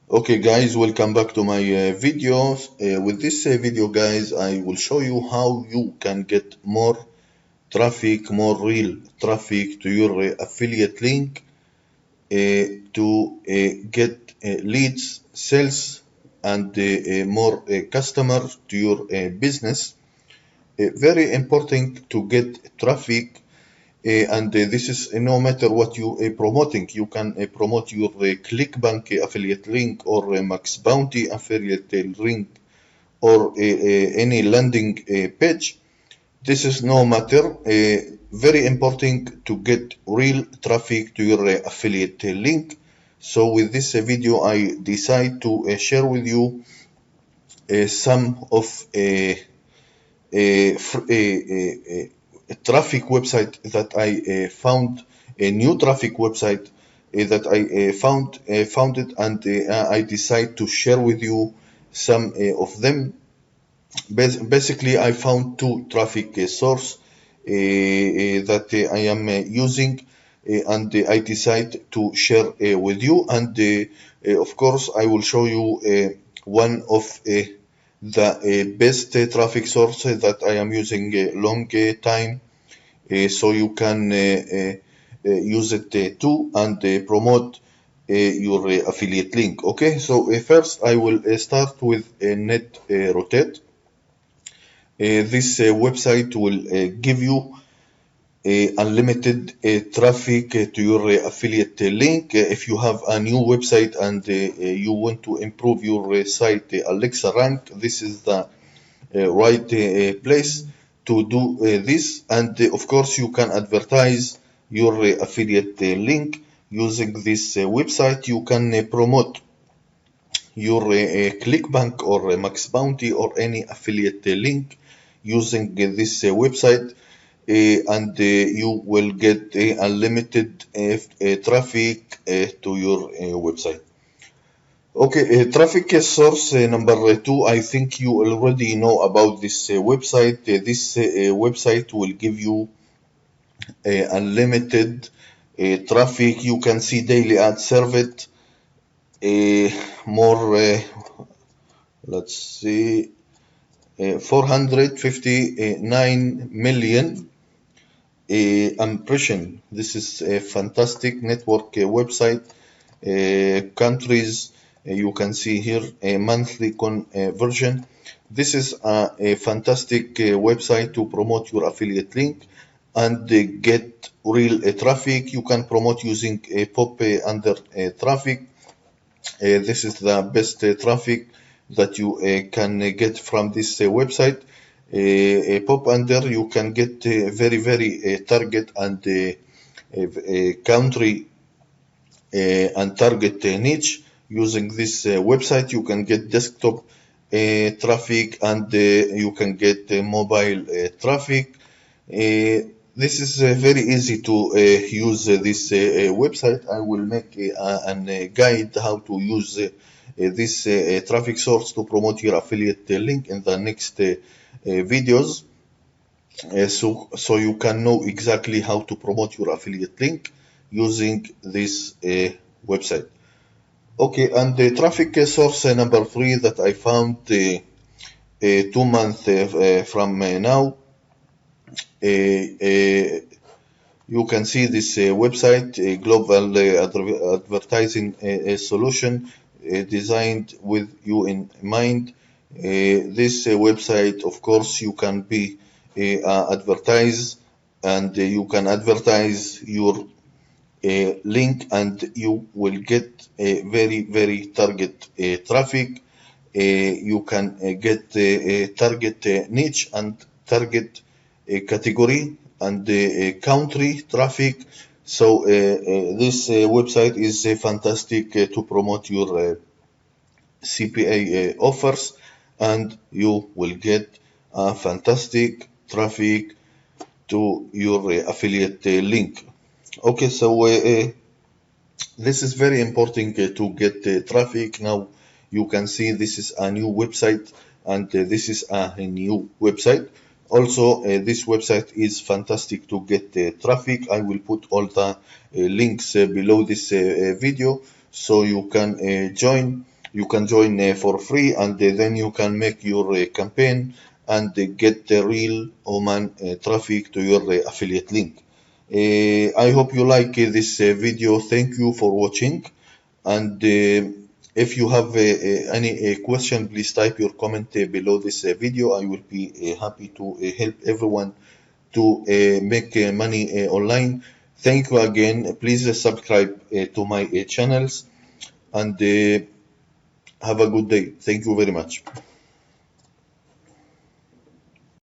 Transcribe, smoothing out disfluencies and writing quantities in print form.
Okay guys, welcome back to my videos. With this video guys, I will show you how you can get more traffic, more real traffic to your affiliate link to get leads, sales and more customers to your business. Very important to get traffic and this is no matter what you are promoting. You can promote your ClickBank affiliate link or Max Bounty affiliate link or any landing page. This is no matter. Very important to get real traffic to your affiliate link. So with this video, I decide to share with you some of a traffic website that I found, a new traffic website that I found it, and I decide to share with you some of them. Basically, I found two traffic source that I am using, and I decide to share with you. And of course, I will show you one of the best traffic source that I am using a long time, so you can use it too and promote your affiliate link. Okay, so first I will start with Net Rotate. This website will give you unlimited traffic to your affiliate link. If you have a new website and you want to improve your site Alexa rank, this is the right place to do this. And of course, you can advertise your affiliate link using this website. You can promote your ClickBank or Max Bounty or any affiliate link using this website, and you will get unlimited traffic to your website. Okay, traffic source number two. I think you already know about this website. This website will give you unlimited traffic. You can see daily ad served, more, let's see, 459 million impression. This is a fantastic network website. Countries, you can see here a monthly conversion. This is a fantastic website to promote your affiliate link and get real traffic. You can promote using a pop under traffic. This is the best traffic that you can get from this website. Pop under, you can get very target and country and target niche. Using this website, you can get desktop traffic and you can get mobile traffic. This is very easy to use this website. I will make a guide how to use this traffic source to promote your affiliate link in the next videos, so you can know exactly how to promote your affiliate link using this website. Okay, and the traffic source number three that I found 2 months from now. You can see this website, global advertising solution designed with you in mind. This website, of course, you can be advertise, and you can advertise your link, and you will get a very target traffic. You can get target niche and target category and country traffic. So this website is fantastic to promote your CPA offers, and you will get fantastic traffic to your affiliate link. Okay, so this is very important to get traffic. Now you can see this is a new website, and this is a new website. Also, this website is fantastic to get traffic. I will put all the links below this video, so you can join you can join for free, and then you can make your campaign and get the real Oman traffic to your affiliate link. I hope you like this video. Thank you for watching. And if you have any question, please type your comment below this video. I will be happy to help everyone to make money online. Thank you again. Please subscribe to my channels, and have a good day. Thank you very much.